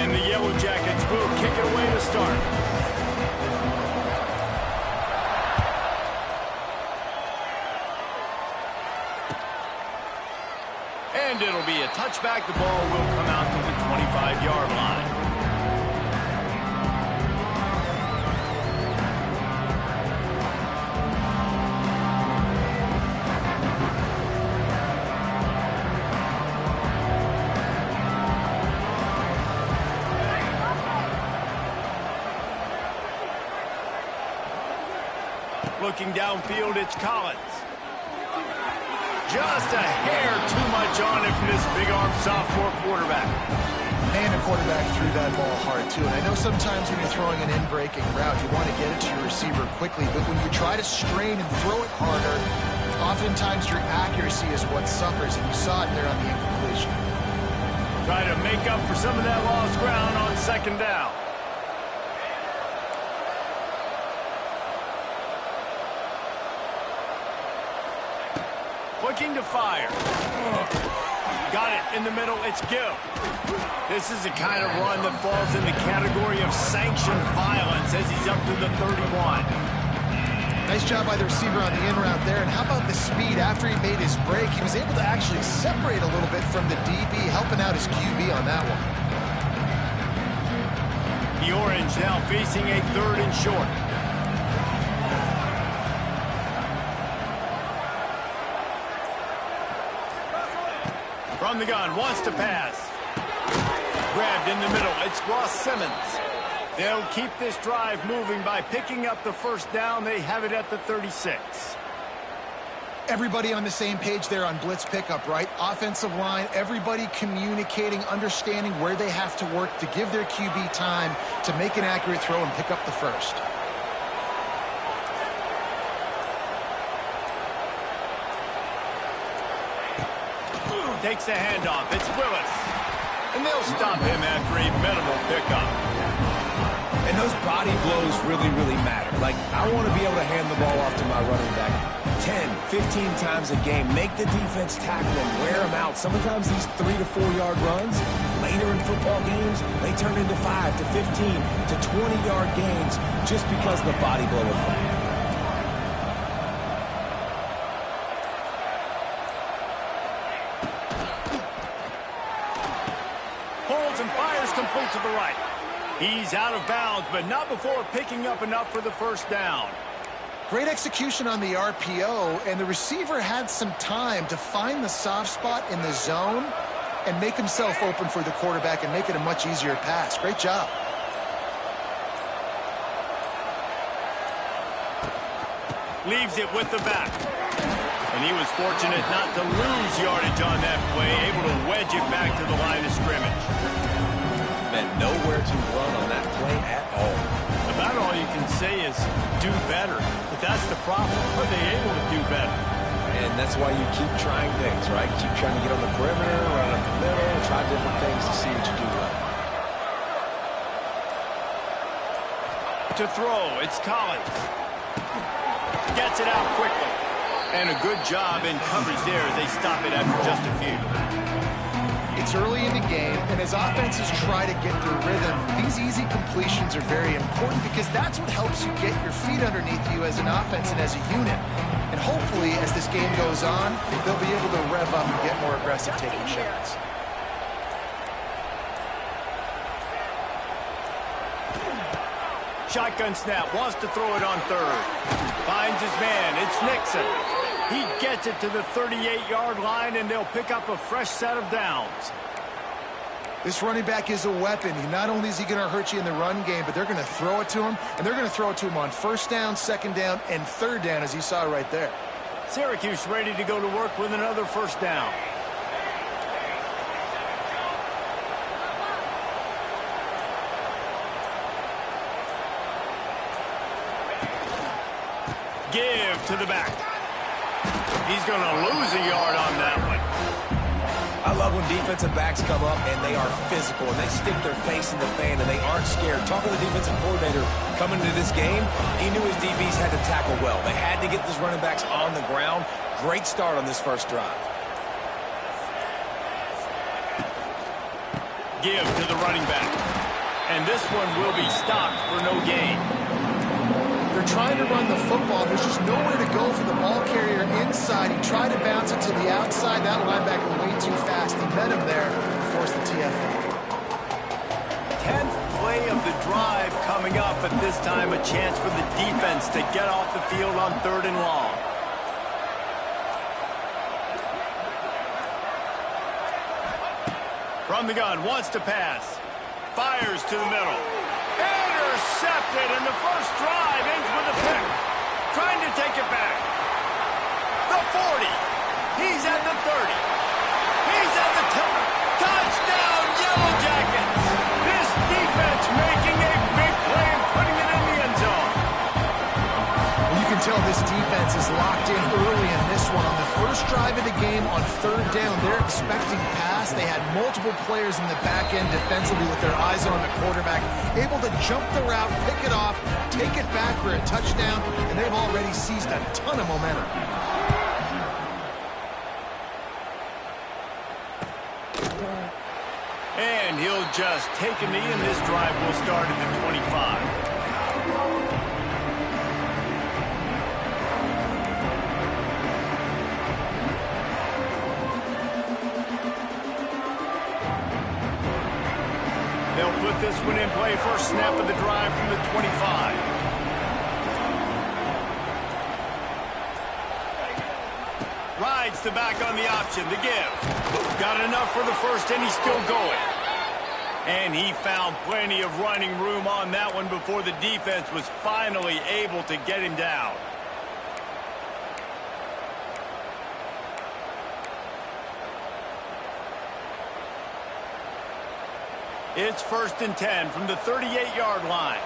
And the Yellow Jackets will kick it away to start. And it'll be a touchback. The ball will come out to the 25-yard line. Looking downfield, it's Collins. Just a hair too much on it from this big-arm sophomore quarterback. And a quarterback threw that ball hard, too. And I know sometimes when you're throwing an in-breaking route, you want to get it to your receiver quickly. But when you try to strain and throw it harder, oftentimes your accuracy is what suffers. And you saw it there on the incompletion. Try to make up for some of that lost ground on second down. Looking to fire. Got it in the middle. It's Gill. This is the kind of run that falls in the category of sanctioned violence as he's up to the 31. Nice job by the receiver on the in route there. And how about the speed after he made his break? He was able to actually separate a little bit from the DB, helping out his QB on that one. The Orange now facing a 3rd and short. From the gun, wants to pass. Grabbed in the middle, it's Ross Simmons. They'll keep this drive moving by picking up the first down. They have it at the 36. Everybody on the same page there on blitz pickup, right? Offensive line, everybody communicating, understanding where they have to work to give their QB time to make an accurate throw and pick up the first. Takes the handoff. It's Willis. And they'll stop him after a minimal pickup. And those body blows really, really matter. Like, I want to be able to hand the ball off to my running back 10, 15 times a game. Make the defense tackle them, wear them out. Sometimes these 3 to 4 yard runs, later in football games, they turn into 5 to 15 to 20 yard gains just because of the body blow effect. Complete to the right. He's out of bounds, but not before picking up enough for the first down. Great execution on the RPO, and the receiver had some time to find the soft spot in the zone and make himself open for the quarterback and make it a much easier pass. Great job. Leaves it with the back. And he was fortunate not to lose yardage on that play, able to wedge it back to the line of scrimmage. And nowhere to run on that play at all. About all you can say is do better. But that's the problem. Are they able to do better? And that's why you keep trying things, right? Keep trying to get on the perimeter, run up the middle, try different things to see what you do well. To throw, it's Collins. Gets it out quickly. And a good job in coverage there as they stop it after just a few. It's early in the game, and as offenses try to get their rhythm, these easy completions are very important because that's what helps you get your feet underneath you as an offense and as a unit. And hopefully, as this game goes on, they'll be able to rev up and get more aggressive taking shots. Shotgun snap, wants to throw it on 3rd. Finds his man, it's Nixon. He gets it to the 38-yard line, and they'll pick up a fresh set of downs. This running back is a weapon. Not only is he going to hurt you in the run game, but they're going to throw it to him, and they're going to throw it to him on 1st down, 2nd down, and 3rd down, as you saw right there. Syracuse ready to go to work with another 1st down. Give to the back. He's going to lose a yard on that one. I love when defensive backs come up and they are physical and they stick their face in the fan and they aren't scared. Talking to the defensive coordinator coming into this game, he knew his DBs had to tackle well. They had to get these running backs on the ground. Great start on this first drive. Give to the running back. And this one will be stopped for no gain. They're trying to run the football. There's just nowhere to go for the ball carrier inside. He tried to bounce it to the outside. That linebacker way too fast. He met him there and forced the TFL. 10th play of the drive coming up, but this time a chance for the defense to get off the field on 3rd and long. From the gun, wants to pass. Fires to the middle. Intercepted, and the first drive ends with a pick. Trying to take it back. The 40. He's at the 30. He's at the 10. Touchdown, Yellow Jackets. This defense making a big play and putting it in the end zone. You can tell this defense is locked in early in this one. On the first drive of the game on 3rd down, they're expecting pass. They had multiple players in the back end defensively with their eyes on the quarterback, able to jump the route, pick it off, take it back for a touchdown, and they've already seized a ton of momentum. And he'll just take a knee, and this drive will start at the 25. They'll put this one in play. First snap of the drive from the 25. Rides the back on the option. The give. Got enough for the first, and he's still going. And he found plenty of running room on that one before the defense was finally able to get him down. It's 1st and 10 from the 38-yard line.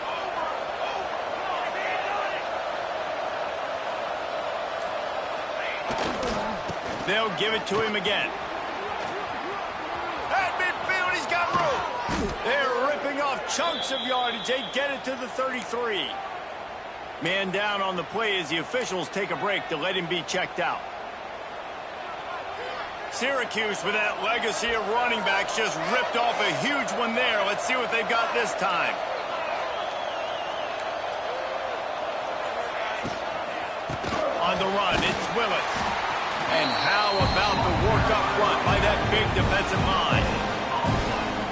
They'll give it to him again. At midfield, he's got room. They're ripping off chunks of yardage. They get it to the 33. Man down on the play as the officials take a break to let him be checked out. Syracuse, with that legacy of running backs, just ripped off a huge one there. Let's see what they've got this time. On the run, it's Willis. And how about the work up front by that big defensive line?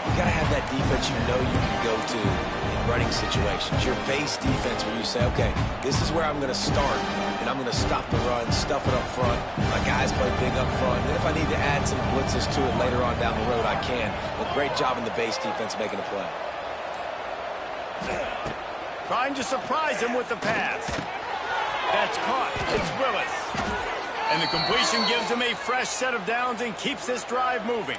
You got to have that defense you know you can go to in running situations. Your base defense where you say, okay, this is where I'm going to start, and I'm going to stop the run, stuff it up front. My guys play big up front. Then if I need to add some blitzes to it later on down the road, I can. But great job in the base defense making a play. Trying to surprise him with the pass. That's caught. It's Willis. And the completion gives him a fresh set of downs and keeps this drive moving.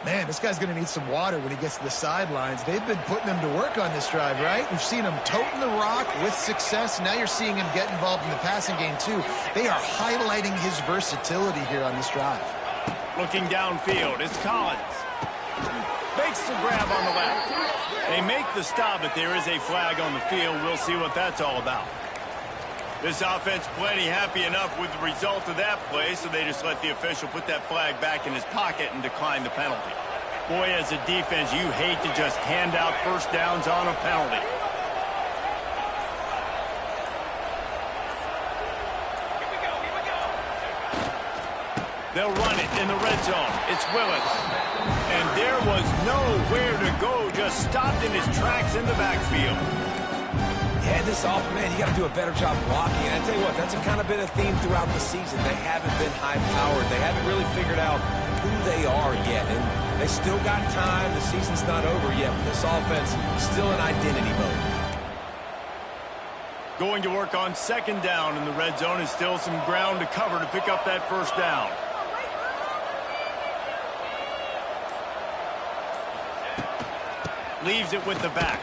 Man, this guy's going to need some water when he gets to the sidelines. They've been putting him to work on this drive, right? We've seen him toting the rock with success. Now you're seeing him get involved in the passing game, too. They are highlighting his versatility here on this drive. Looking downfield, it's Collins. Makes the grab on the left. They make the stop, but there is a flag on the field. We'll see what that's all about. This offense plenty happy enough with the result of that play, so they just let the official put that flag back in his pocket and decline the penalty. Boy, as a defense, you hate to just hand out first downs on a penalty. They'll run it in the red zone. It's Willis. And there was nowhere to go, just stopped in his tracks in the backfield. Yeah, this offense, man, you got to do a better job blocking. And I tell you what, that's kind of been a theme throughout the season. They haven't been high-powered. They haven't really figured out who they are yet. And they still got time. The season's not over yet, but this offense is still in identity mode. Going to work on 2nd down in the red zone, and still some ground to cover to pick up that first down. Leaves it with the back.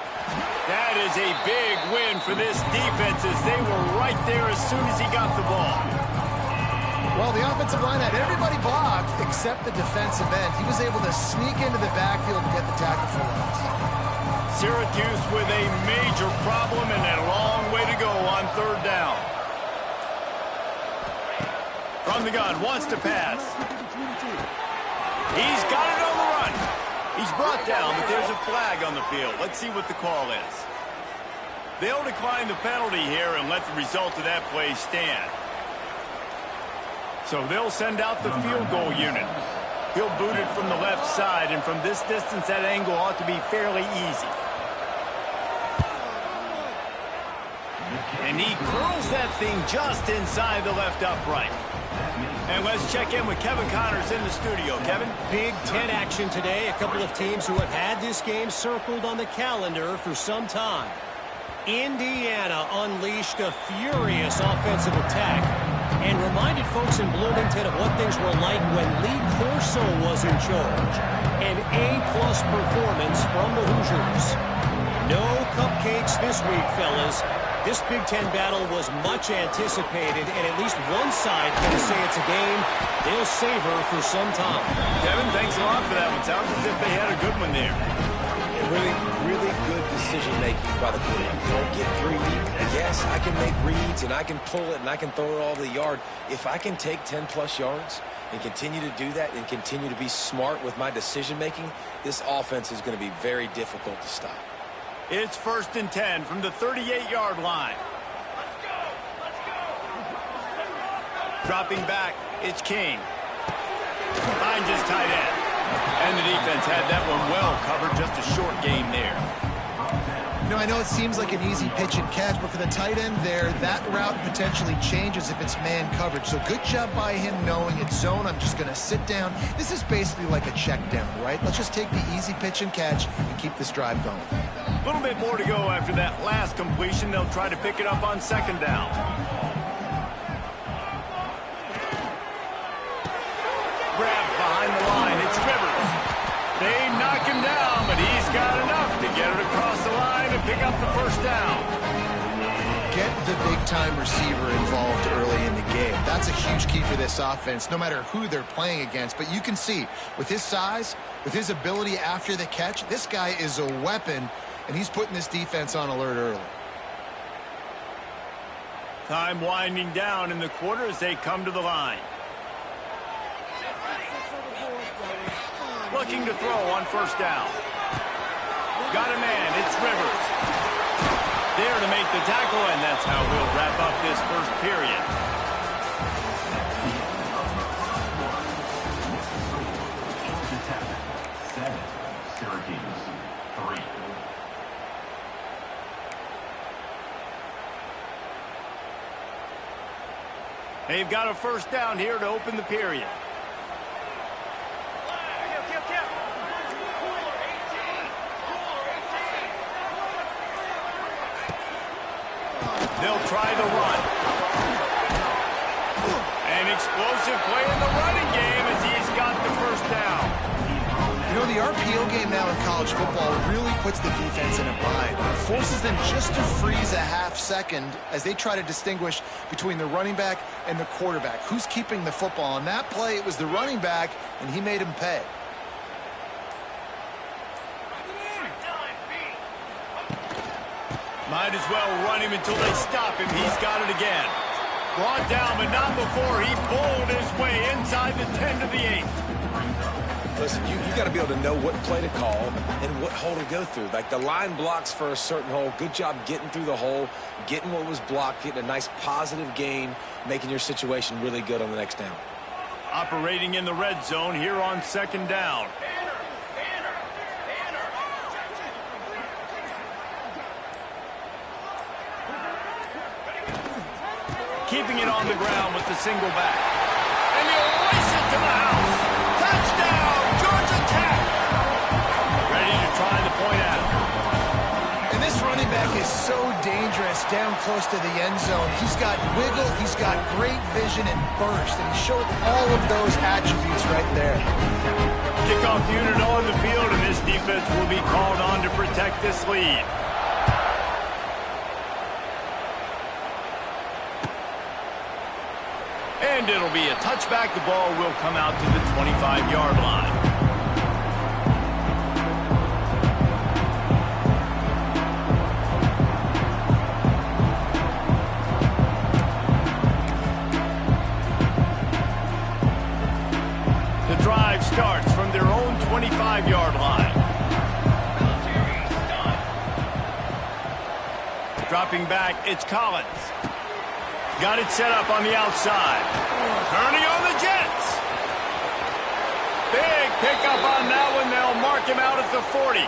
That is a big win for this defense as they were right there as soon as he got the ball. Well, the offensive line had everybody blocked except the defensive end. He was able to sneak into the backfield and get the tackle for loss. Syracuse with a major problem and a long way to go on 3rd down. From the gun, wants to pass. He's got it on the run. He's He's brought down, but there's a flag on the field. Let's see what the call is. They'll decline the penalty here and let the result of that play stand. So they'll send out the field goal unit. He'll boot it from the left side, and from this distance, that angle ought to be fairly easy. And he curls that thing just inside the left upright. And let's check in with Kevin Connors in the studio. Kevin? Big Ten action today. A couple of teams who have had this game circled on the calendar for some time. Indiana unleashed a furious offensive attack and reminded folks in Bloomington of what things were like when Lee Corso was in charge. An A-plus performance from the Hoosiers. No cupcakes this week, fellas. This Big Ten battle was much anticipated, and at least one side going to say it's a game they'll savor for some time. Kevin, thanks a lot for that one. Sounds as if they had a good one there. Really good decision-making by the quarterback. Don't get greedy. Yes, I can make reads, and I can pull it, and I can throw it all over the yard. If I can take 10-plus yards and continue to do that and continue to be smart with my decision-making, this offense is going to be very difficult to stop. It's 1st and 10 from the 38-yard line. Dropping back, it's King. Finds his tight end. And the defense had that one well covered, just a short gain there. You know, I know it seems like an easy pitch and catch, but for the tight end there, that route potentially changes if it's man coverage. So good job by him knowing it's zone. I'm just going to sit down. This is basically like a check down, right? Let's just take the easy pitch and catch and keep this drive going. A little bit more to go after that last completion. They'll try to pick it up on 2nd down. Grabbed behind the line. It's Rivers. They knock him down, but he's got enough to get it across the line and pick up the 1st down. Get the big-time receiver involved early in the game. That's a huge key for this offense, no matter who they're playing against. But you can see, with his size, with his ability after the catch, this guy is a weapon, and he's putting this defense on alert early. Time winding down in the quarter as they come to the line. Looking to throw on 1st down. Got a man, it's Rivers. There to make the tackle, and that's how we'll wrap up this 1st period. They've got a 1st down here to open the period. They'll try the run. An explosive play in the running game as he's got the 1st down. You know, the RPO game now in college football really puts the defense in a bind. It forces them just to freeze a half second as they try to distinguish between the running back and the quarterback. Who's keeping the football? On that play, it was the running back, and he made him pay. Might as well run him until they stop him. He's got it again. Brought down, but not before he bowled his way inside the 10 to the 8. Listen, you got to be able to know what play to call and what hole to go through. Like the line blocks for a certain hole. Good job getting through the hole, getting what was blocked, getting a nice positive gain, making your situation really good on the next down. Operating in the red zone here on 2nd down. Keeping it on the ground with the single back. And he'll race it to the house. Touchdown, Georgia Tech. Ready to try the point out. And this running back is so dangerous down close to the end zone. He's got wiggle, he's got great vision and burst, and he showed all of those attributes right there. Kickoff unit on the field, and this defense will be called on to protect this lead. And it'll be a touchback. The ball will come out to the 25-yard line. The drive starts from their own 25-yard line. Dropping back, it's Collins. Got it set up on the outside. Turning on the Jets. Big pickup on that one. They'll mark him out at the 40.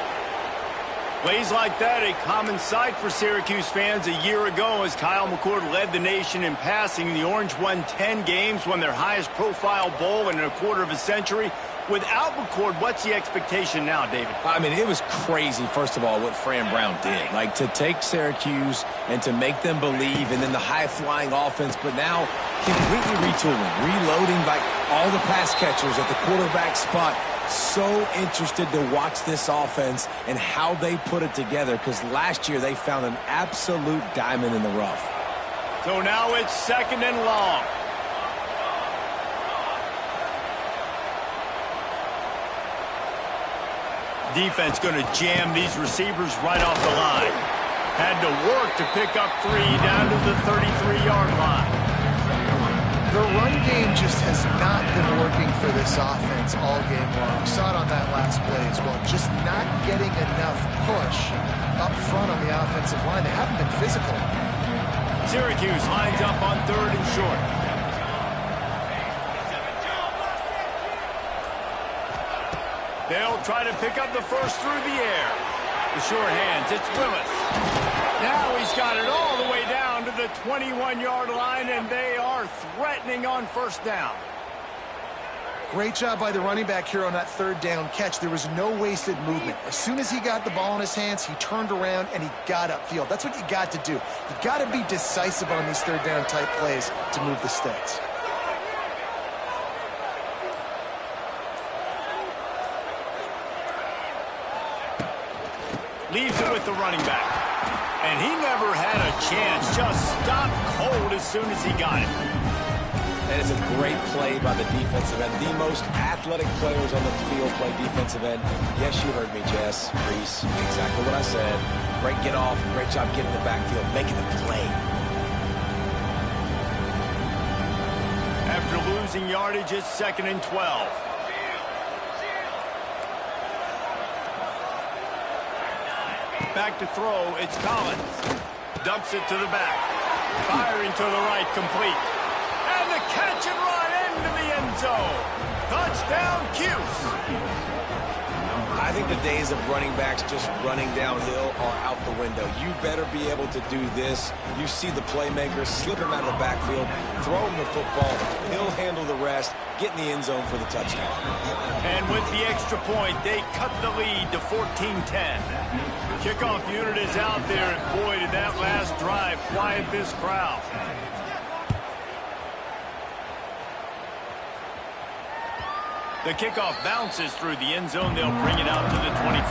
Plays like that, a common sight for Syracuse fans. A year ago, as Kyle McCord led the nation in passing, the Orange won 10 games, won their highest profile bowl in a quarter of a century. Without McCord, what's the expectation now, David? I mean, it was crazy, first of all, what Fran Brown did. Like, to take Syracuse and to make them believe, and then the high-flying offense, but now completely retooling, reloading, like all the pass catchers at the quarterback spot. So interested to watch this offense and how they put it together, because last year they found an absolute diamond in the rough. So now it's 2nd and long. Defense going to jam these receivers right off the line. Had to work to pick up 3 down to the 33-yard line. The run game just has not been working for this offense all game long. We saw it on that last play as well. Just not getting enough push up front on the offensive line. They haven't been physical. Syracuse lines up on 3rd and short. They'll try to pick up the first through the air. The short hands, it's Willis. Now he's got it all the way down to the 21-yard line, and they are threatening on 1st down. Great job by the running back here on that 3rd down catch. There was no wasted movement. As soon as he got the ball in his hands, he turned around and he got upfield. That's what you got to do. You got to be decisive on these 3rd down type plays to move the sticks. Leaves it with the running back. And he never had a chance. Just stopped cold as soon as he got it. And it's a great play by the defensive end. The most athletic players on the field play defensive end. Yes, you heard me, Jess, Reese. Exactly what I said. Great get off. Great job getting the backfield, making the play. After losing yardage, it's 2nd and 12. Back to throw, it's Collins. Dumps it to the back. Firing to the right, complete. And the catch and run into the end zone. Touchdown, Cuse. I think the days of running backs just running downhill are out the window. You better be able to do this. You see the playmaker, slip him out of the backfield, throw him the football. He'll handle the rest, get in the end zone for the touchdown. And with the extra point, they cut the lead to 14-10. The kickoff unit is out there, and boy, did that last drive quiet this crowd. The kickoff bounces through the end zone. They'll bring it out to the 25.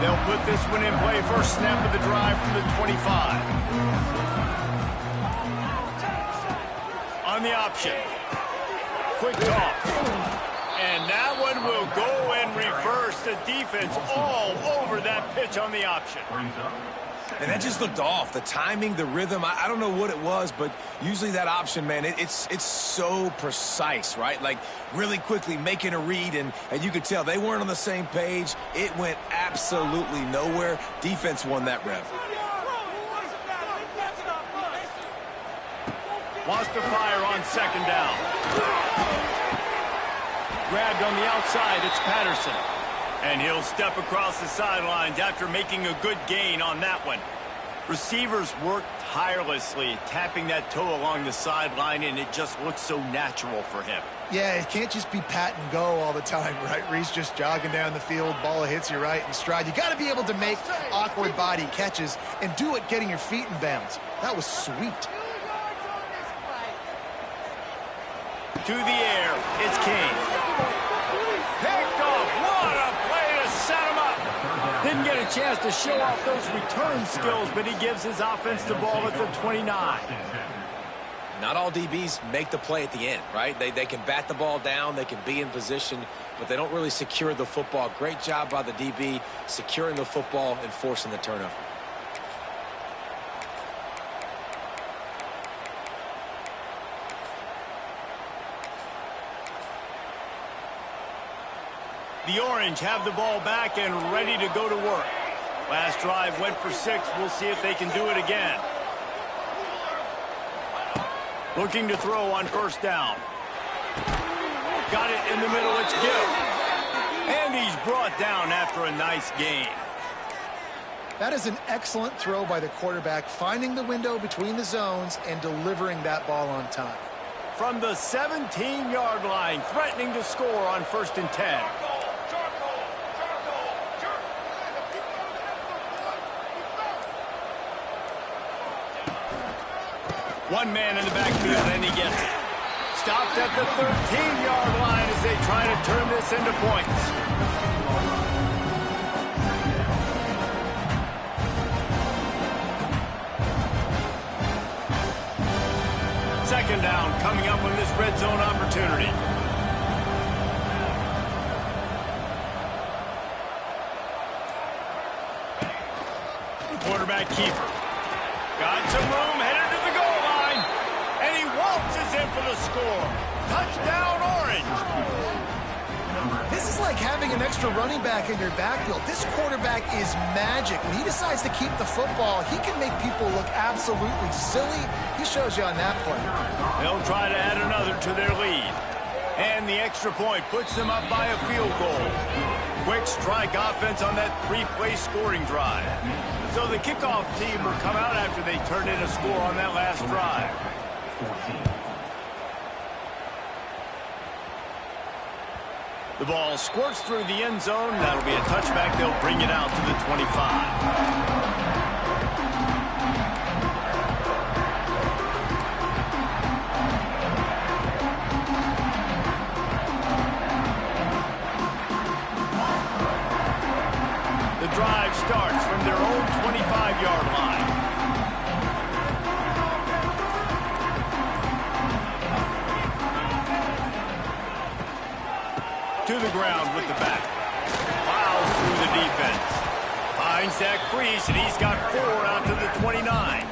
They'll put this one in play. First snap of the drive from the 25. On the option. Quick toss. And that one will go and reverse. The defense all over that pitch on the option. And that just looked off. The timing, the rhythm, I don't know what it was, but usually that option, man, it's so precise, right? Like really quickly making a read, and you could tell they weren't on the same page. It went absolutely nowhere. Defense won that rev. Wants to fire on 2nd down. Grabbed on the outside, it's Patterson. And he'll step across the sidelines after making a good gain on that one. Receivers work tirelessly, tapping that toe along the sideline, and it just looks so natural for him. Yeah, it can't just be pat and go all the time, right? Reese just jogging down the field, ball hits you right in stride. You got to be able to make awkward body catches and do it getting your feet in bounds. That was sweet. To the air, it's King. Picked off. What a play to set him up. Didn't get a chance to show off those return skills, but he gives his offense the ball at the 29. Not all DBs make the play at the end, right? They can bat the ball down, they can be in position, but they don't really secure the football. Great job by the DB securing the football and forcing the turnover. The Orange have the ball back and ready to go to work. Last drive went for 6. We'll see if they can do it again. Looking to throw on first down. Got it in the middle. It's Gill. And he's brought down after a nice gain. That is an excellent throw by the quarterback, finding the window between the zones and delivering that ball on time. From the 17-yard line, threatening to score on 1st and 10. One man in the backfield, and he gets it. Stopped at the 13-yard line as they try to turn this into points. Second down coming up on this red zone opportunity. Quarterback keeper. Got some room, headed to the goal line. And he waltzes in for the score. Touchdown, Orange. This is like having an extra running back in your backfield. This quarterback is magic. When he decides to keep the football, he can make people look absolutely silly. He shows you on that play. They'll try to add another to their lead. And the extra point puts them up by a field goal. Quick strike offense on that 3-play scoring drive. So the kickoff team will come out after they turn in a score on that last drive. The ball squirts through the end zone. That'll be a touchback. They'll bring it out to the 25. The drive starts from their own 25-yard line. To the ground with the back. Plows through the defense. Finds that crease, and he's got 4 out to the 29.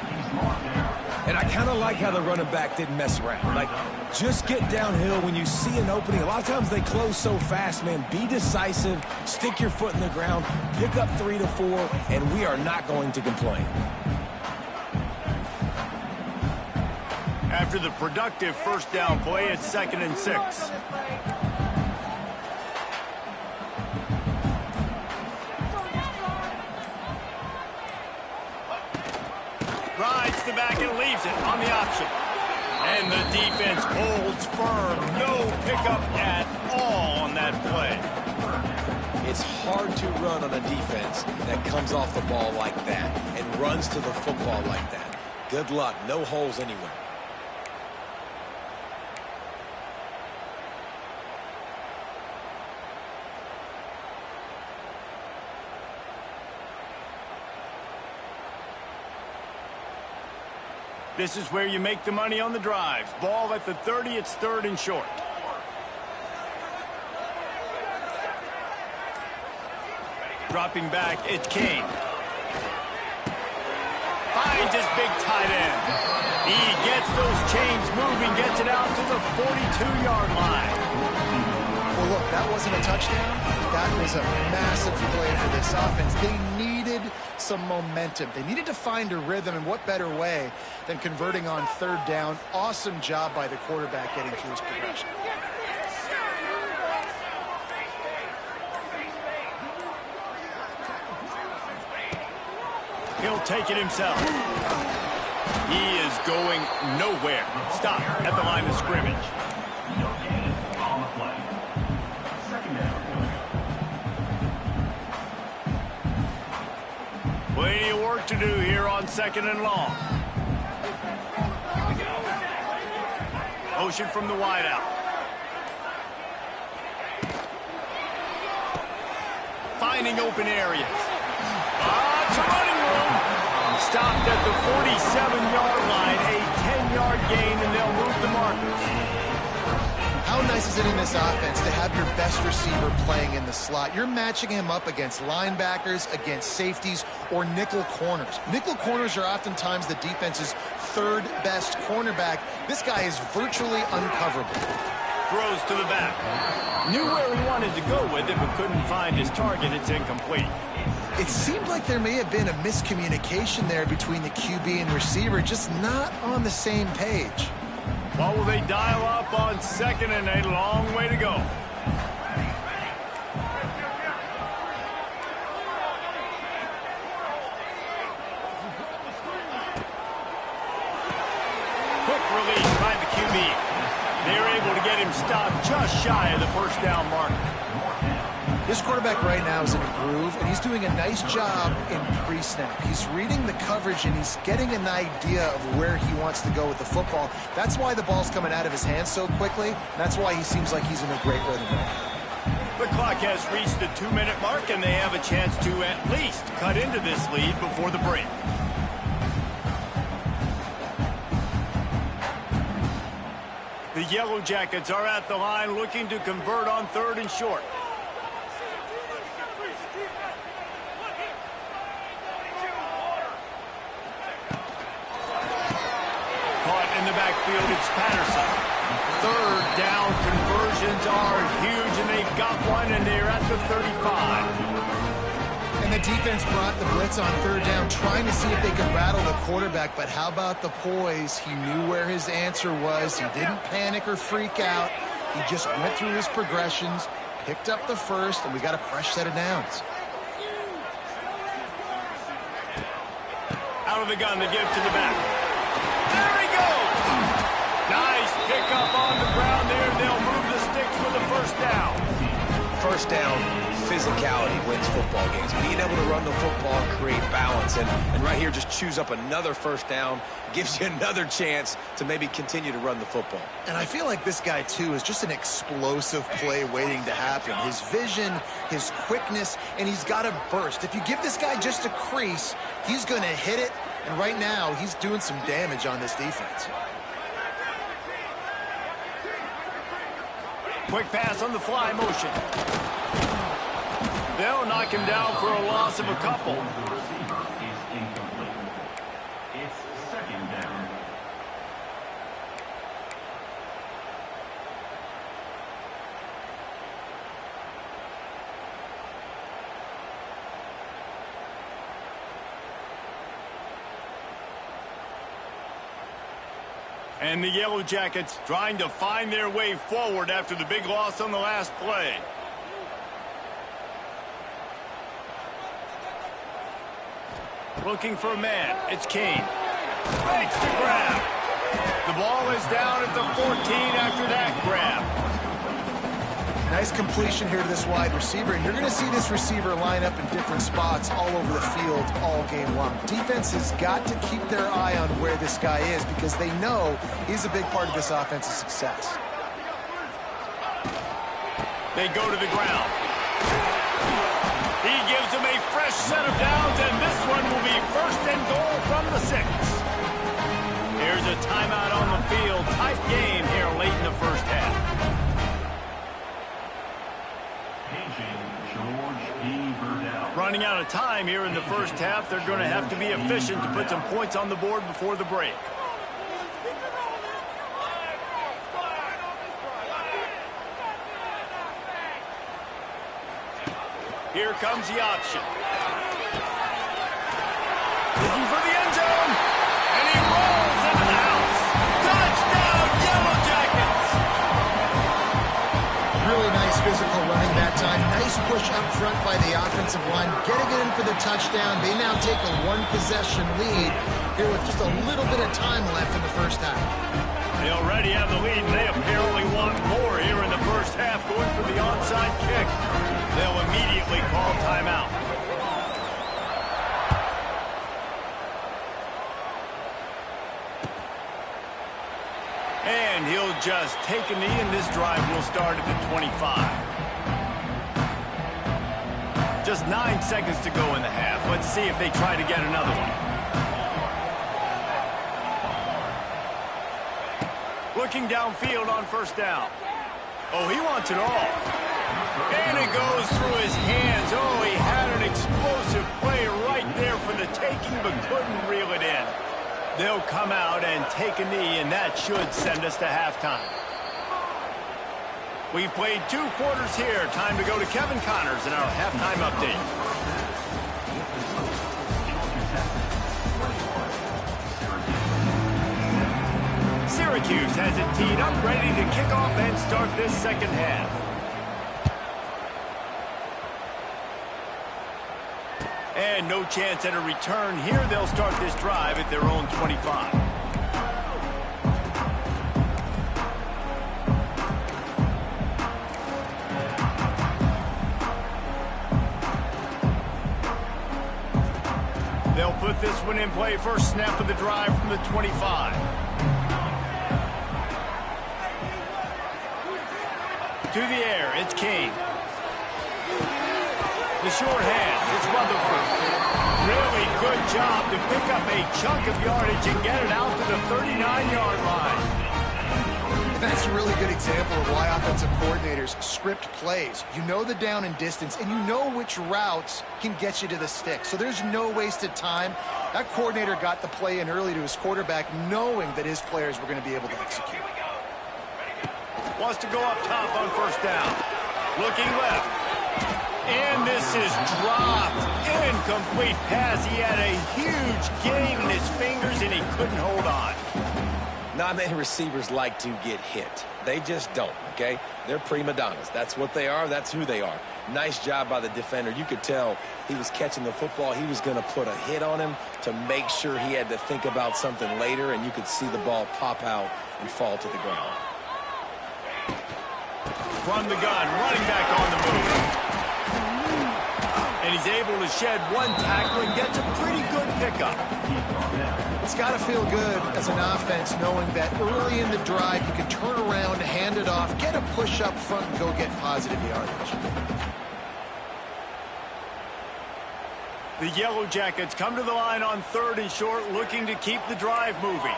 And I kind of like how the running back didn't mess around. Like, just get downhill when you see an opening. A lot of times they close so fast, man. Be decisive, stick your foot in the ground, pick up 3 to 4, and we are not going to complain. After the productive first down play, it's 2nd and 6. Rides the back and leaves it on the option. And the defense holds firm. No pickup at all on that play. It's hard to run on a defense that comes off the ball like that and runs to the football like that. Good luck. No holes anywhere. This is where you make the money on the drives. Ball at the 30, it's 3rd and short. Dropping back, it's Kane. Finds his big tight end. He gets those chains moving, gets it out to the 42-yard line. Well, look, that wasn't a touchdown. That was a massive play for this offense. They needed some momentum. They needed to find a rhythm, and what better way than converting on 3rd down. Awesome job by the quarterback getting through his progression. He'll take it himself. He is going nowhere. Stop at the line of scrimmage. Plenty of work to do here on 2nd and long. Motion from the wideout. Finding open areas. It's a running room. Stopped at the 47-yard line. A 10-yard gain, and they'll move the markers. How nice is it in this offense to have your best receiver playing in the slot? You're matching him up against linebackers, against safeties, or nickel corners. Nickel corners are oftentimes the defense's 3rd best cornerback. This guy is virtually uncoverable. Throws to the back. Knew where he wanted to go with it, but couldn't find his target. It's incomplete. It seemed like there may have been a miscommunication there between the QB and receiver, just not on the same page. What will they dial up on 2nd and a long way to go? Quick release by the QB. They're able to get him stopped just shy of the first down marker. This quarterback right now is in a groove, and he's doing a nice job in pre-snap. He's reading the coverage, and he's getting an idea of where he wants to go with the football. That's why the ball's coming out of his hands so quickly. And that's why he seems like he's in a great rhythm right now. The clock has reached the 2-minute mark, and they have a chance to at least cut into this lead before the break. The Yellow Jackets are at the line looking to convert on 3rd and short. In the backfield, it's Patterson. 3rd down conversions are huge, and they've got one, and they're at the 35. And the defense brought the blitz on 3rd down, trying to see if they could rattle the quarterback. But how about the poise? He knew where his answer was. He didn't panic or freak out. He just went through his progressions, picked up the first, and we got a fresh set of downs. Out of the gun, they give to the back. There he goes! Nice pickup on the ground there. They'll move the sticks with a first down. First down, physicality wins football games. Being able to run the football, create balance, and right here just choose up another first down, gives you another chance to maybe continue to run the football. And I feel like this guy, too, is just an explosive play waiting to happen. His vision, his quickness, and he's got a burst. If you give this guy just a crease, he's going to hit it. And right now, he's doing some damage on this defense. Quick pass on the fly motion. They'll knock him down for a loss of a couple. It's 2nd down. And the Yellow Jackets trying to find their way forward after the big loss on the last play. Looking for a man. It's Kane. Makes the grab. The ball is down at the 14 after that grab. Nice completion here to this wide receiver, and you're going to see this receiver line up in different spots all over the field all game long. Defense has got to keep their eye on where this guy is because they know he's a big part of this offense's success. They go to the ground. He gives them a fresh set of downs, and this one will be 1st and goal from the 6. Here's a timeout on the field. Tight game here late in the first half. Running out of time here in the first half. They're going to have to be efficient to put some points on the board before the break. Here comes the option. Looking for the end zone. And he rolls into the house. Touchdown, Yellow Jackets! Really nice physical running that time. Nice push up front by the offensive line. Getting it in for the touchdown. They now take a 1-possession lead here with just a little bit of time left in the first half. They already have the lead, and they apparently want more here in the first half, going for the onside kick. They'll immediately call timeout. And he'll just take a knee, and this drive will start at the 25. Just 9 seconds to go in the half. Let's see if they try to get another one. Looking downfield on first down. Oh, he wants it all. And it goes through his hands. Oh, he had an explosive play right there for the taking, but couldn't reel it in. They'll come out and take a knee, and that should send us to halftime. We've played 2 quarters here. Time to go to Kevin Connors in our halftime update. Syracuse has it teed up, ready to kick off and start this second half. And no chance at a return here. They'll start this drive at their own 25. They'll put this one in play. First snap of the drive from the 25. To the air, it's Kane. The short hands, it's Rutherford. Really good job to pick up a chunk of yardage and get it out to the 39-yard line. That's a really good example of why offensive coordinators script plays. You know the down and distance, and you know which routes can get you to the stick. So there's no wasted time. That coordinator got the play in early to his quarterback, knowing that his players were going to be able to execute. Wants to go up top on first down. Looking left. And this is dropped. Incomplete pass. He had a huge gain in his fingers, and he couldn't hold on. Not many receivers like to get hit. They just don't, okay? They're prima donnas. That's what they are. That's who they are. Nice job by the defender. You could tell he was catching the football. He was going to put a hit on him to make sure he had to think about something later, and you could see the ball pop out and fall to the ground. From the gun, running back on the move. And he's able to shed one tackle and gets a pretty good pickup. It's got to feel good as an offense knowing that early in the drive you can turn around, hand it off, get a push up front, and go get positive yardage. The Yellow Jackets come to the line on 3rd and short, looking to keep the drive moving.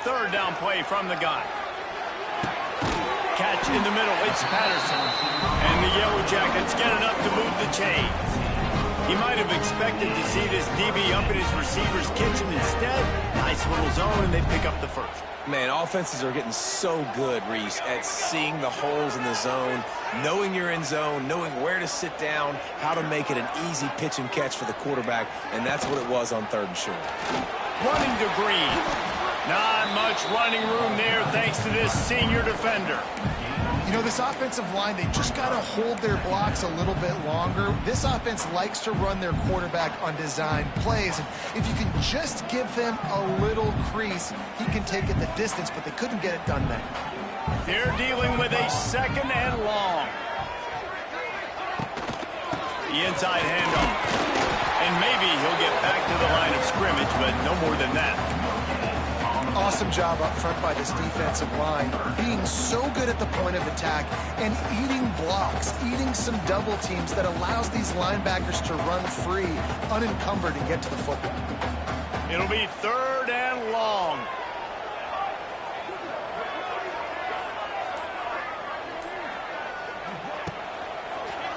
Third down play from the gun. Catch in the middle. It's Patterson. And the Yellow Jackets get enough to move the chains. He might have expected to see this DB up in his receiver's kitchen. Instead, nice little zone, and they pick up the first. Man, offenses are getting so good, Reese, at seeing the holes in the zone, knowing you're in zone, knowing where to sit down, how to make it an easy pitch and catch for the quarterback, and that's what it was on 3rd and short. Running to Green. Not much running room there thanks to this senior defender. You know, this offensive line, they just got to hold their blocks a little bit longer. This offense likes to run their quarterback on design plays. And if you can just give him a little crease, he can take it the distance, but they couldn't get it done then. They're dealing with a 2nd and long. The inside handoff. And maybe he'll get back to the line of scrimmage, but no more than that. Awesome job up front by this defensive line, being so good at the point of attack and eating blocks, eating some double teams that allows these linebackers to run free, unencumbered, and get to the football. It'll be 3rd and long.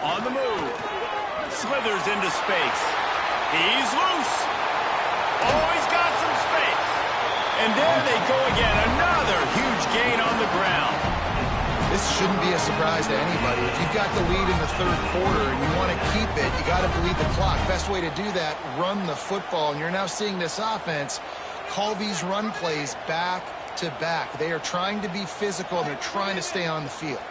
On the move. Slithers into space. He's loose. Oh, he's got some space. And there they go again. Another huge gain on the ground. This shouldn't be a surprise to anybody. If you've got the lead in the 3rd quarter and you want to keep it, you got to bleed the clock. Best way to do that, run the football. And you're now seeing this offense call these run plays back to back. They are trying to be physical, and they're trying to stay on the field.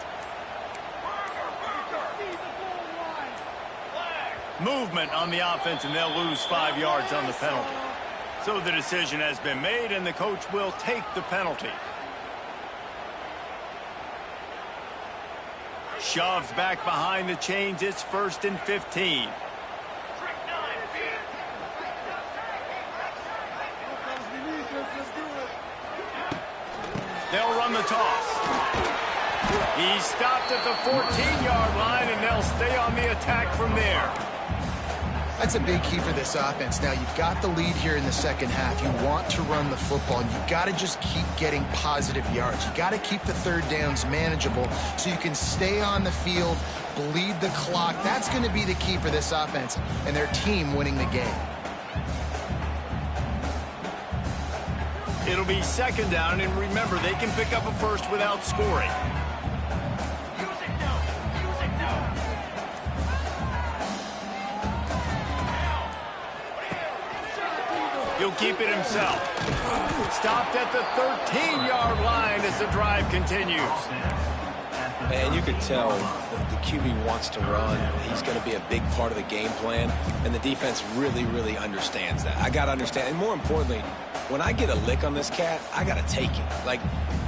Movement on the offense, and they'll lose 5 yards on the penalty. So the decision has been made, and the coach will take the penalty. Shoves back behind the chains. It's 1st and 15. They'll run the toss. He stopped at the 14-yard line, and they'll stay on the attack from there. That's a big key for this offense. Now, you've got the lead here in the second half. You want to run the football, and you've got to just keep getting positive yards. You got to keep the third downs manageable so you can stay on the field, bleed the clock. That's going to be the key for this offense and their team winning the game. It'll be second down, and remember, they can pick up a first without scoring. He'll keep it himself. Stopped at the 13-yard line as the drive continues. And you can tell the QB wants to run. He's going to be a big part of the game plan, and the defense really, really understands that. I got to understand, and more importantly, when I get a lick on this cat, I got to take it. Like,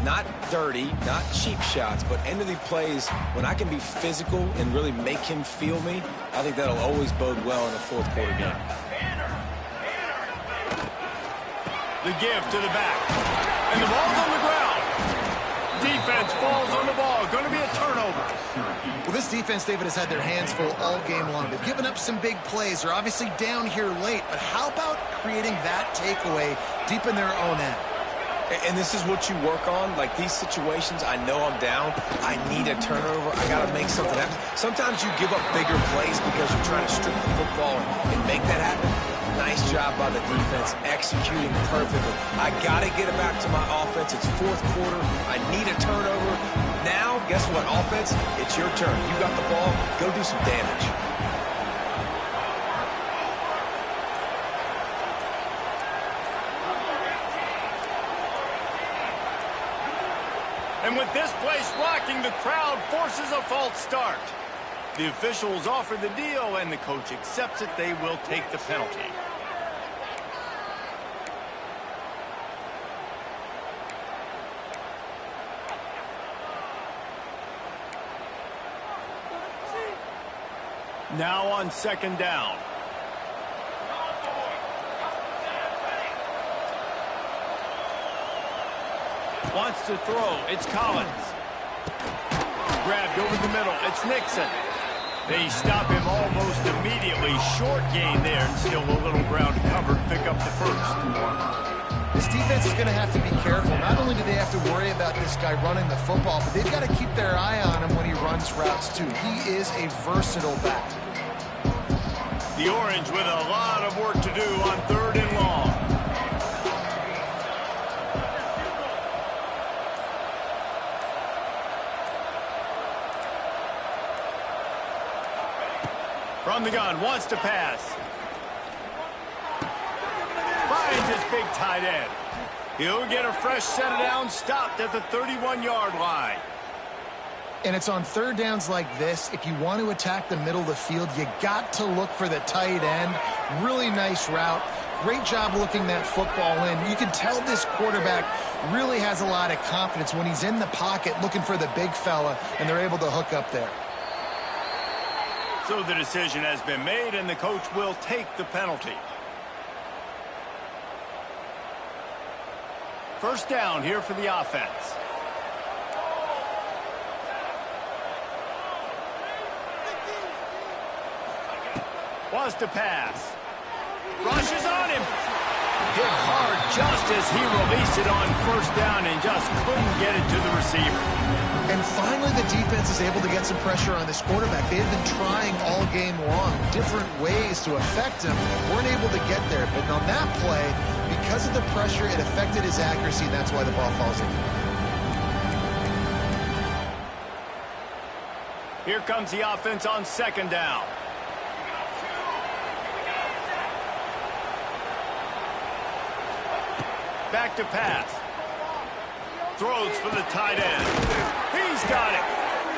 not dirty, not cheap shots, but end of the plays, when I can be physical and really make him feel me, I think that'll always bode well in a fourth quarter game. The give to the back. And the ball's on the ground. Defense falls on the ball. Going to be a turnover. Well, this defense, David, has had their hands full all game long. They've given up some big plays. They're obviously down here late. But how about creating that takeaway deep in their own end? And this is what you work on. Like, these situations, I know I'm down. I need a turnover. I got to make something happen. Sometimes you give up bigger plays because you're trying to strip the football and make that happen. Nice job by the defense, executing perfectly. I got to get it back to my offense. It's fourth quarter. I need a turnover. Now, guess what, offense? It's your turn. You got the ball. Go do some damage. And with this place rocking, the crowd forces a false start. The officials offer the deal, and the coach accepts it. They will take the penalty. Now on second down. Wants to throw. It's Collins. Grabbed over the middle. It's Nixon. They stop him almost immediately. Short gain there, and still a little ground covered. Pick up the first. This defense is going to have to be careful. Not only do they have to worry about this guy running the football, but they've got to keep their eye on him when he runs routes, too. He is a versatile back. The Orange with a lot of work to do on third and long. From the gun, wants to pass. Finds his big tight end. He'll get a fresh set of downs, stopped at the 31-yard line. And it's on third downs like this. If you want to attack the middle of the field, you got to look for the tight end. Really nice route. Great job looking that football in. You can tell this quarterback really has a lot of confidence when he's in the pocket looking for the big fella, and they're able to hook up there. So the decision has been made, and the coach will take the penalty. First down here for the offense. Wants to pass. Rushes on him. Hit hard just as he released it on first down and just couldn't get it to the receiver. And finally, the defense is able to get some pressure on this quarterback. They have been trying all game long, different ways to affect him. Weren't able to get there. But on that play, because of the pressure, it affected his accuracy, and that's why the ball falls in. Here comes the offense on second down. Back to pass. Throws for the tight end. He's got it.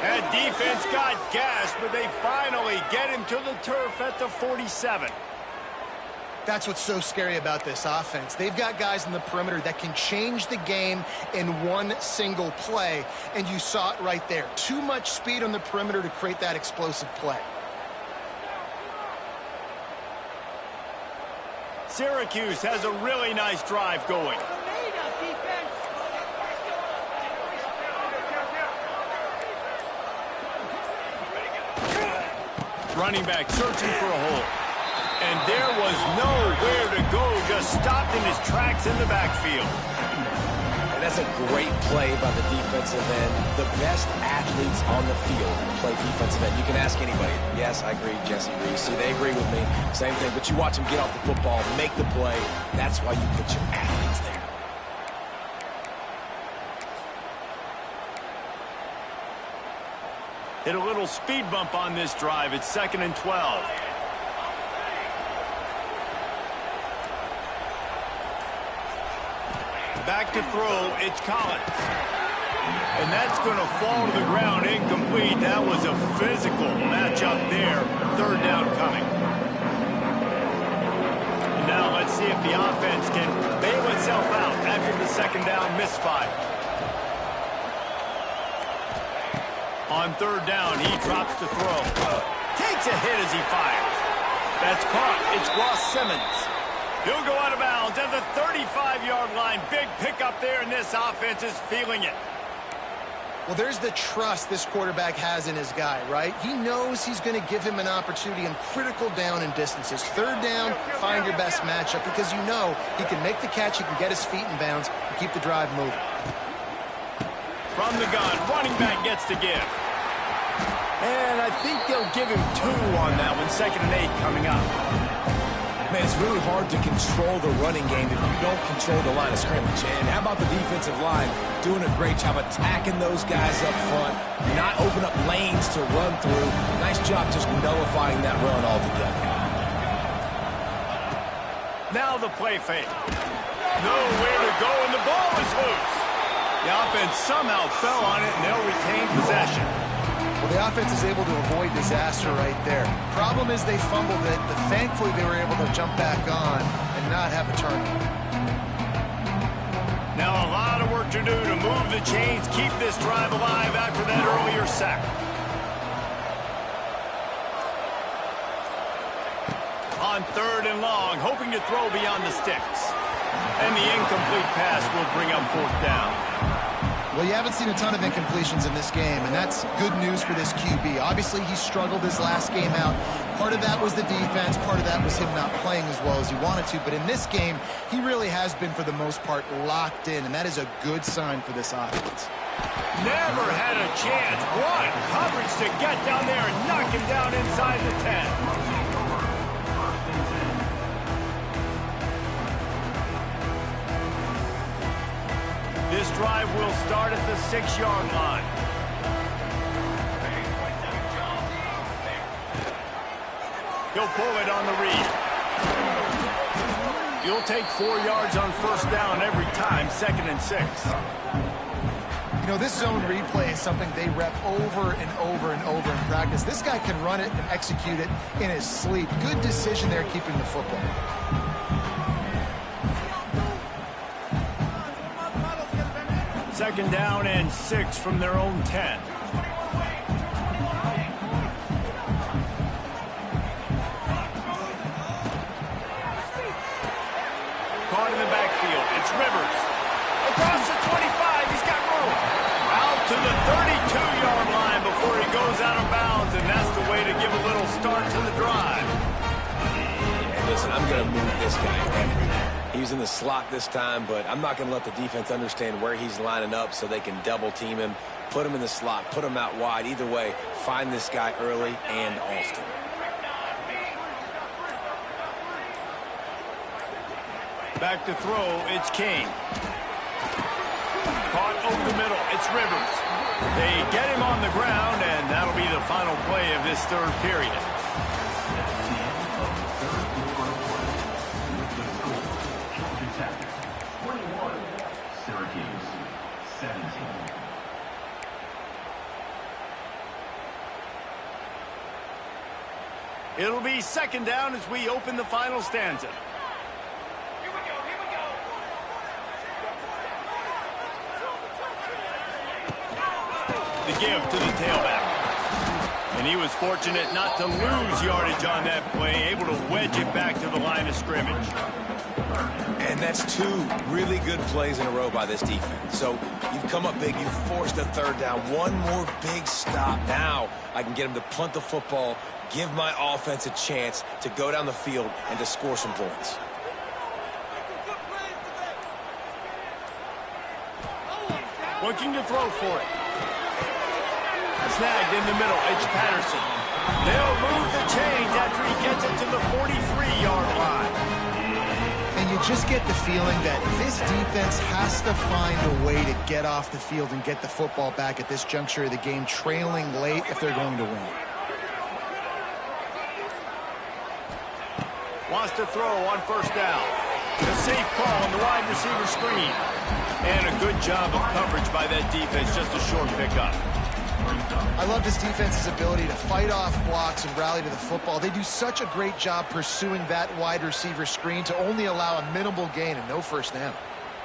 That defense got gashed, but they finally get him to the turf at the 47. That's what's so scary about this offense. They've got guys in the perimeter that can change the game in one single play, and you saw it right there. Too much speed on the perimeter to create that explosive play. Syracuse has a really nice drive going. Running back searching for a hole. And there was nowhere to go, just stopped in his tracks in the backfield. And that's a great play by the defensive end. The best athletes on the field play defensive end. You can ask anybody. Yes, I agree, Jesse Reese. See, they agree with me. Same thing. But you watch them get off the football, make the play. That's why you put your athletes there. Hit a little speed bump on this drive. It's 2nd and 12. Back to throw, it's Collins. And that's going to fall to the ground, incomplete. That was a physical matchup there. 3rd down coming. And now let's see if the offense can bail itself out after the 2nd down misfire. On 3rd down, he drops to throw. Takes a hit as he fires. That's caught. It's Ross Simmons. He'll go out of bounds at the 35-yard line. Big pickup there, and this offense is feeling it. Well, there's the trust this quarterback has in his guy, right? He knows he's going to give him an opportunity in critical down and distances. 3rd down, find your best matchup because you know he can make the catch, he can get his feet in bounds, and keep the drive moving. From the gun, running back gets to give. And I think they'll give him 2 on that one. 2nd and 8 coming up. Man, it's really hard to control the running game if you don't control the line of scrimmage. And how about the defensive line doing a great job attacking those guys up front, not open up lanes to run through. Nice job just nullifying that run altogether. Now the play fake. Nowhere to go, and the ball is loose. The offense somehow fell on it, and they'll retain possession. Well, the offense is able to avoid disaster right there. Problem is they fumbled it, but thankfully they were able to jump back on and not have a turnover. Now a lot of work to do to move the chains, keep this drive alive after that earlier sack. On 3rd and long, hoping to throw beyond the sticks. And the incomplete pass will bring up 4th down. Well, you haven't seen a ton of incompletions in this game, and that's good news for this QB. Obviously, he struggled his last game out. Part of that was the defense. Part of that was him not playing as well as he wanted to. But in this game, he really has been, for the most part, locked in, and that is a good sign for this offense. Never had a chance. What coverage to get down there and knock him down inside the 10. This drive will start at the 6-yard line. He'll pull it on the read. You'll take 4 yards on 1st down every time, 2nd and 6. You know, this zone replay is something they rep over and over and over in practice. This guy can run it and execute it in his sleep. Good decision there keeping the football. 2nd down and 6 from their own 10. Caught in the backfield. It's Rivers. Across the 25. He's got room. Out to the 32-yard line before he goes out of bounds, and that's the way to give a little start to the drive. Yeah, listen, I'm going to move this guy everywhere. He's in the slot this time, but I'm not going to let the defense understand where he's lining up so they can double team him, put him in the slot, put him out wide. Either way, find this guy early and often. Back to throw, it's King. Caught over the middle, it's Rivers. They get him on the ground, and that'll be the final play of this 3rd period. It'll be 2nd down as we open the final stanza. The give to the tailback. And he was fortunate not to lose yardage on that play, able to wedge it back to the line of scrimmage. And that's 2 really good plays in a row by this defense. So you've come up big. You've forced a third down. One more big stop. Now I can get them to punt the football, give my offense a chance to go down the field and to score some points. Looking to throw for it. Snagged in the middle. It's Patterson. They'll move the chains after he gets it to the 43-yard line. And you just get the feeling that this defense has to find a way to get off the field and get the football back at this juncture of the game, trailing late if they're going to win. Wants to throw on first down. A safe call on the wide receiver screen. And a good job of coverage by that defense, just a short pickup. I love this defense's ability to fight off blocks and rally to the football. They do such a great job pursuing that wide receiver screen to only allow a minimal gain and no first down.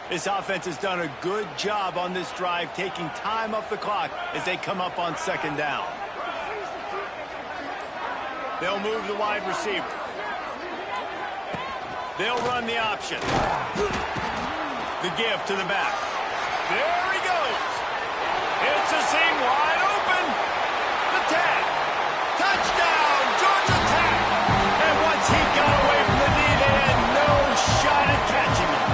This offense has done a good job on this drive, taking time off the clock as they come up on second down. They'll move the wide receiver. They'll run the option. The give to the back. There he goes. It's a seam wide open. The tag. Touchdown, Georgia Tech. And once he got away from the knee, they had no shot at catching him.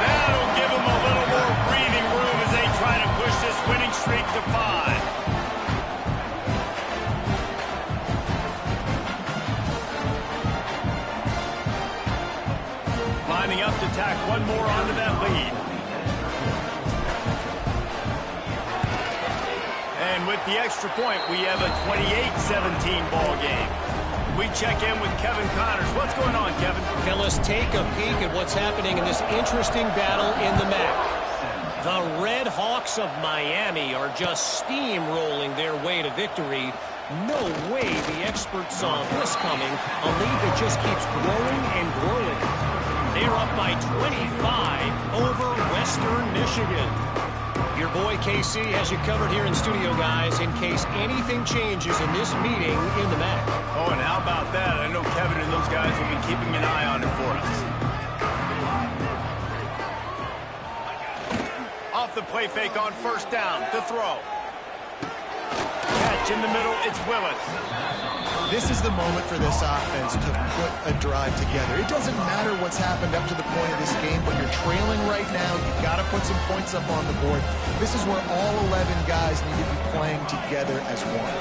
That'll give him a little more breathing room as they try to push this winning streak to 5. Lining up to tack one more onto that lead. And with the extra point, we have a 28-17 ball game. We check in with Kevin Connors. What's going on, Kevin? Fellas, take a peek at what's happening in this interesting battle in the MAC. The Red Hawks of Miami are just steamrolling their way to victory. No way the experts saw this coming. A lead that just keeps growing and growing. They're up by 25 over Western Michigan. Your boy KC has you covered here in studio, guys, in case anything changes in this meeting in the MAC. Oh, and how about that? I know Kevin and those guys will be keeping an eye on it for us. Off the play fake on first down to throw. Catch in the middle, it's Willis. This is the moment for this offense to put a drive together. It doesn't matter what's happened up to the point of this game, but you're trailing right now. You've got to put some points up on the board. This is where all 11 guys need to be playing together as one.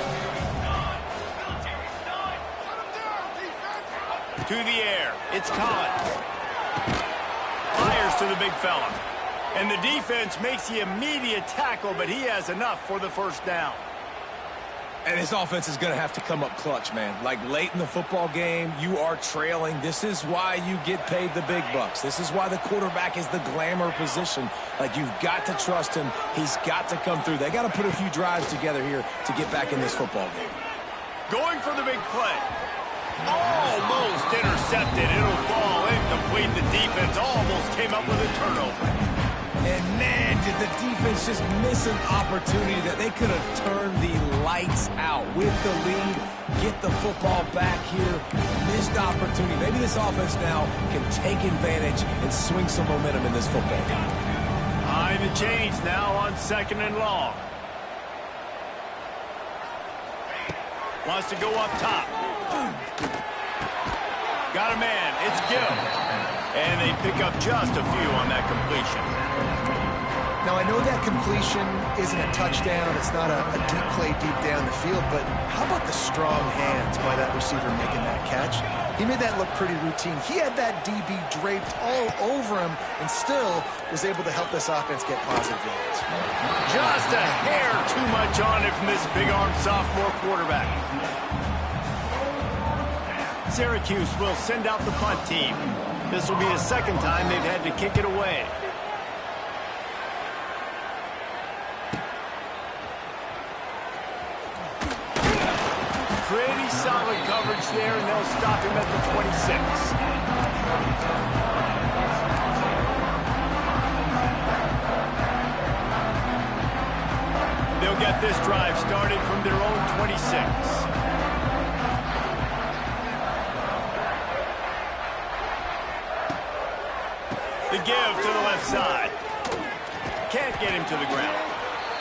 To the air, it's Collins. Fires to the big fella. And the defense makes the immediate tackle, but he has enough for the first down. And this offense is going to have to come up clutch, man. Like late in the football game, you are trailing. This is why you get paid the big bucks. This is why the quarterback is the glamour position. Like, you've got to trust him. He's got to come through. They got to put a few drives together here to get back in this football game. Going for the big play. Almost intercepted. It'll fall incomplete. The defense almost came up with a turnover. And, man, did the defense just miss an opportunity that they could have turned the lights out with the lead, get the football back here. Missed opportunity. Maybe this offense now can take advantage and swing some momentum in this football game. Behind the chains now on second and long. Wants to go up top. Got a man. It's Gill. And they pick up just a few on that completion. Now, I know that completion isn't a touchdown. It's not a deep play deep down the field, but how about the strong hands by that receiver making that catch? He made that look pretty routine. He had that DB draped all over him and still was able to help this offense get positive yards. Just a hair too much on it from this big-armed sophomore quarterback. Syracuse will send out the punt team. This will be the second time they've had to kick it away. Pretty solid coverage there, and they'll stop him at the 26. They'll get this drive started from their own 26. give to the left side. Can't get him to the ground.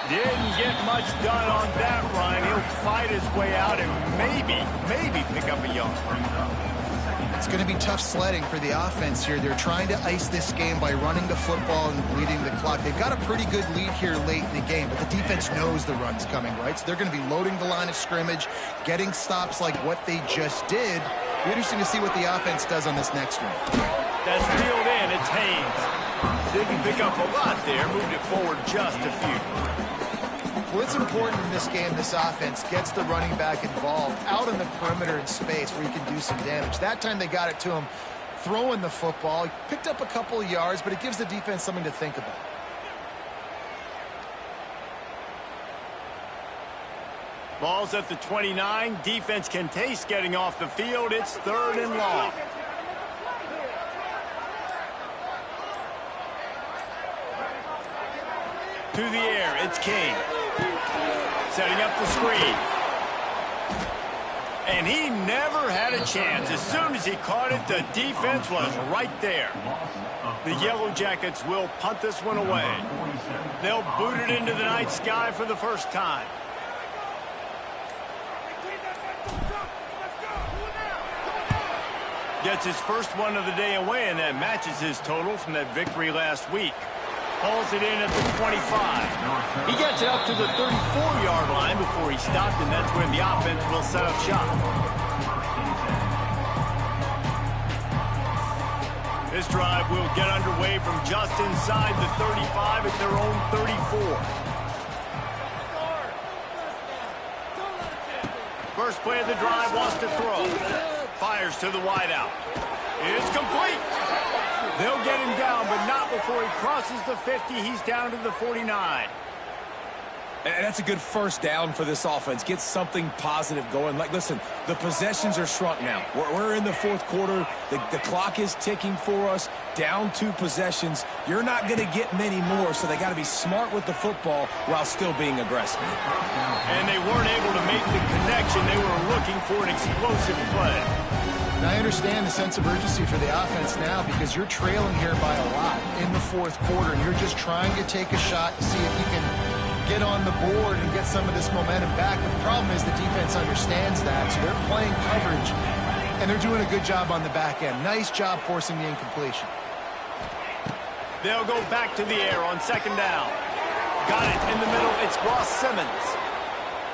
Didn't get much done on that run. He'll fight his way out and maybe pick up a yard. It's going to be tough sledding for the offense here. They're trying to ice this game by running the football and bleeding the clock. They've got a pretty good lead here late in the game, but the defense knows the run's coming, right? So they're going to be loading the line of scrimmage, getting stops like what they just did. It'll be interesting to see what the offense does on this next one. That's reeled in. It's Haynes. Didn't pick up a lot there. Moved it forward just a few. Well, it's important in this game, this offense gets the running back involved out in the perimeter in space where he can do some damage. That time they got it to him throwing the football. He picked up a couple of yards, but it gives the defense something to think about. Ball's at the 29. Defense can taste getting off the field. It's 3rd and long. To the air, it's King. Setting up the screen. And he never had a chance. As soon as he caught it, the defense was right there. The Yellow Jackets will punt this one away. They'll boot it into the night sky for the first time. Gets his first one of the day away, and that matches his total from that victory last week. Hauls it in at the 25. He gets it up to the 34-yard line before he stopped, and that's when the offense will set up shop. This drive will get underway from just inside the 35 at their own 34. First play of the drive wants to throw. Fires to the wideout. It's complete. They'll get him down, but not before he crosses the 50. He's down to the 49. And that's a good first down for this offense. Get something positive going. Like, listen, the possessions are shrunk now. We're in the 4th quarter. The clock is ticking for us. Down 2 possessions. You're not going to get many more, so they got to be smart with the football while still being aggressive. And they weren't able to make the connection. They were looking for an explosive play. Now, I understand the sense of urgency for the offense now because you're trailing here by a lot in the 4th quarter, and you're just trying to take a shot to see if you can get on the board and get some of this momentum back. The problem is the defense understands that, so they're playing coverage, and they're doing a good job on the back end. Nice job forcing the incompletion. They'll go back to the air on 2nd down. Got it in the middle. It's Ross Simmons.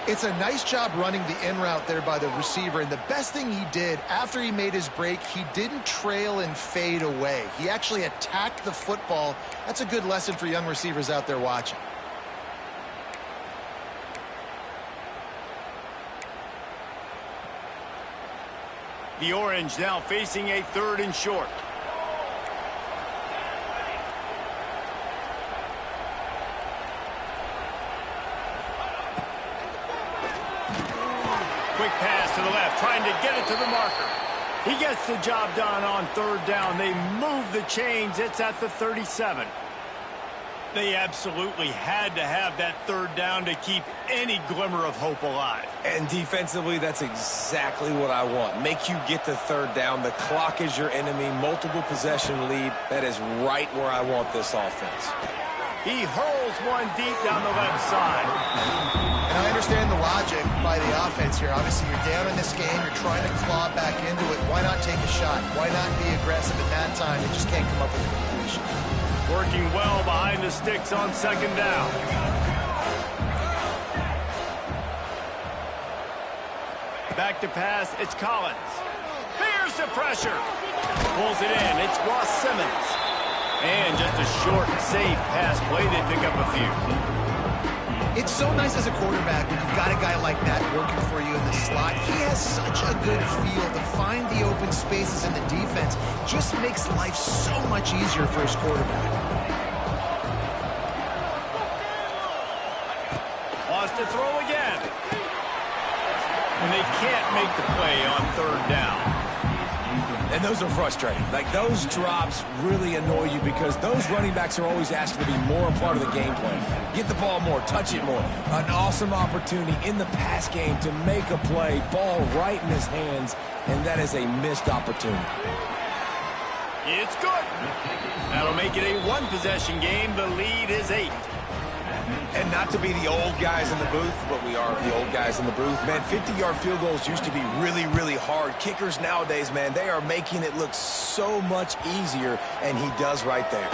It's a nice job running the in route there by the receiver, and the best thing he did after he made his break, he didn't trail and fade away. He actually attacked the football. That's a good lesson for young receivers out there watching. The Orange now facing a 3rd and short. Quick pass to the left, trying to get it to the marker. He gets the job done on 3rd down. They move the chains. It's at the 37. They absolutely had to have that 3rd down to keep any glimmer of hope alive. And defensively, that's exactly what I want. Make you get the 3rd down. The clock is your enemy. Multiple possession lead. That is right where I want this offense. He hurls one deep down the left side. And I understand the logic by the offense here. Obviously, you're down in this game. You're trying to claw back into it. Why not take a shot? Why not be aggressive at that time? They just can't come up with a completion. Working well behind the sticks on 2nd down. Back to pass. It's Collins. Here's the pressure. Pulls it in. It's Ross Simmons. And just a short, safe pass play. They pick up a few. It's so nice as a quarterback when you've got a guy like that working for you in the slot. He has such a good feel to find the open spaces in the defense. Just makes life so much easier for his quarterback. Wants to throw again. And they can't make the play on 3rd down. And those are frustrating. Like, those drops really annoy you because those running backs are always asked to be more a part of the game plan. Get the ball more, touch it more. An awesome opportunity in the pass game to make a play, ball right in his hands, and that is a missed opportunity. It's good. That'll make it a one-possession game. The lead is 8. And not to be the old guys in the booth, but we are the old guys in the booth. Man, 50-yard field goals used to be really, really hard. Kickers nowadays, man, they are making it look so much easier, and he does right there.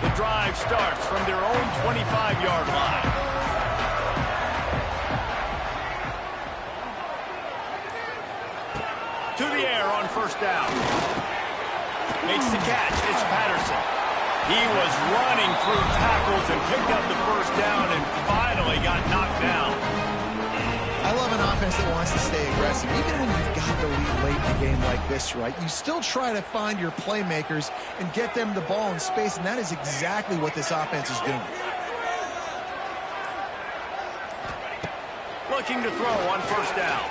The drive starts from their own 25-yard line. To the air on first down. Makes the catch. It's Patterson. He was running through tackles and picked up the first down and finally got knocked down. I love an offense that wants to stay aggressive. Even when you've got the lead late in a game like this, right, you still try to find your playmakers and get them the ball in space, and that is exactly what this offense is doing. Looking to throw on first down.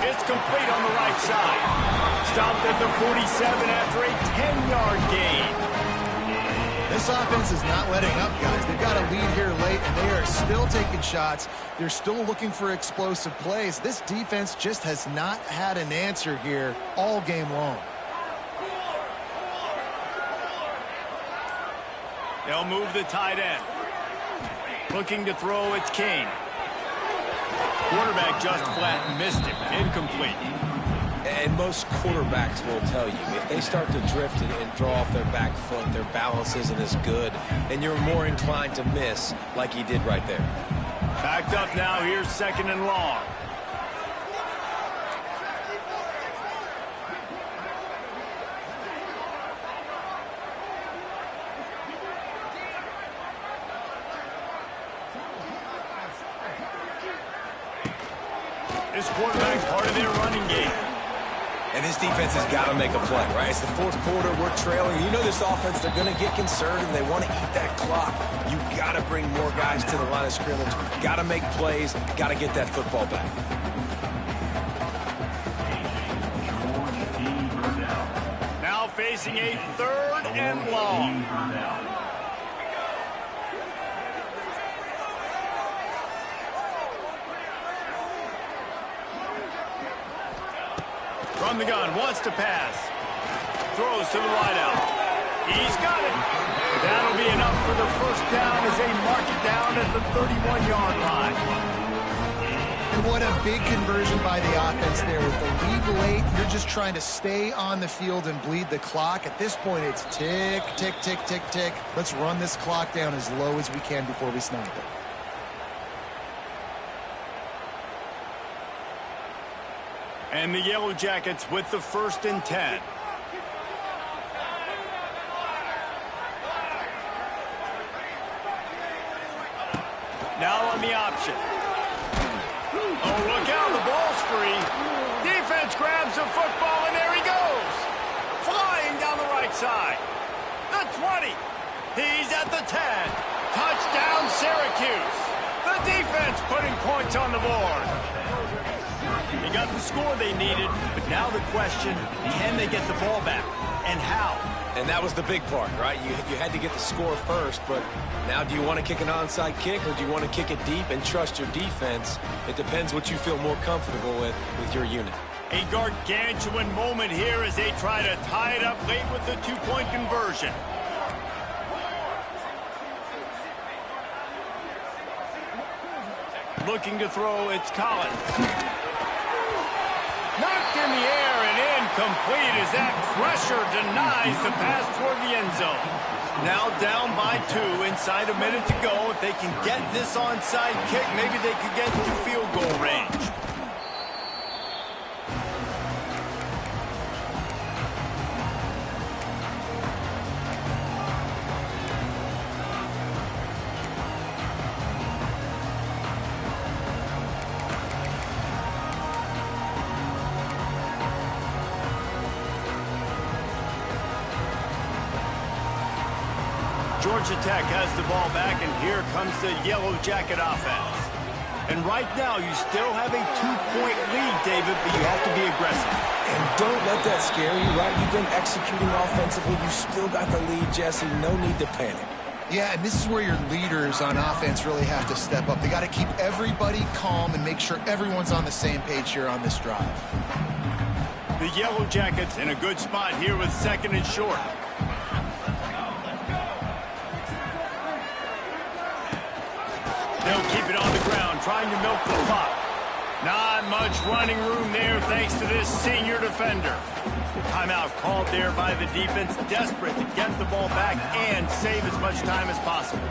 It's complete on the right side. Stopped at the 47 after a 10-yard gain. This offense is not letting up, guys. They've got a lead here late, and they are still taking shots. They're still looking for explosive plays. This defense just has not had an answer here all game long. They'll move the tight end. Looking to throw, it's Kane. Quarterback just flat missed him. Incomplete. And most quarterbacks will tell you, if they start to drift and draw off their back foot, their balance isn't as good, and you're more inclined to miss like he did right there. Backed up now. Here's second and long. This quarterback part of their running game. And this defense has got to make a play, right? It's the fourth quarter. We're trailing. You know this offense, they're going to get conservative. They want to eat that clock. You got to bring more guys to the line of scrimmage. Got to make plays. Got to get that football back. Now facing a third and long. From the gun, wants to pass. Throws to the wideout. He's got it. That'll be enough for the first down as they mark it down at the 31-yard line. And what a big conversion by the offense there. With the lead late, you're just trying to stay on the field and bleed the clock. At this point, it's tick, tick, tick, tick, tick. Let's run this clock down as low as we can before we snap it. And the Yellow Jackets with the 1st and 10. Now on the option. Oh, look out, the ball's free. Defense grabs the football, and there he goes. Flying down the right side. The 20. He's at the 10. Touchdown, Syracuse. The defense putting points on the board. They got the score they needed, but now the question, can they get the ball back, and how? And that was the big part, right? You had to get the score first, but now do you want to kick an onside kick, or do you want to kick it deep and trust your defense? It depends what you feel more comfortable with your unit. A gargantuan moment here as they try to tie it up late with the two-point conversion. Looking to throw, it's Collins. Knocked in the air and incomplete as that pressure denies the pass toward the end zone. Now down by 2, inside a minute to go. If they can get this onside kick, maybe they could get to field goal range. Georgia Tech has the ball back, and here comes the Yellow Jacket offense. And right now, you still have a 2-point lead, David, but you have to be aggressive. And don't let that scare you, right? You've been executing offensively. You still got the lead, Jesse. No need to panic. Yeah, and this is where your leaders on offense really have to step up. They got to keep everybody calm and make sure everyone's on the same page here on this drive. The Yellow Jackets in a good spot here with 2nd and short. They'll keep it on the ground, trying to milk the clock. Not much running room there thanks to this senior defender. Timeout called there by the defense, desperate to get the ball back and save as much time as possible.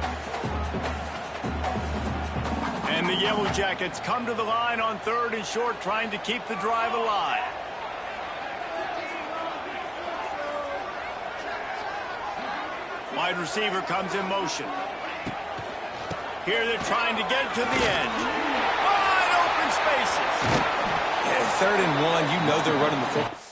And the Yellow Jackets come to the line on 3rd and short, trying to keep the drive alive. Wide receiver comes in motion. Here they're trying to get to the edge. Wide open spaces. Yeah, 3rd and 1, you know they're running the football.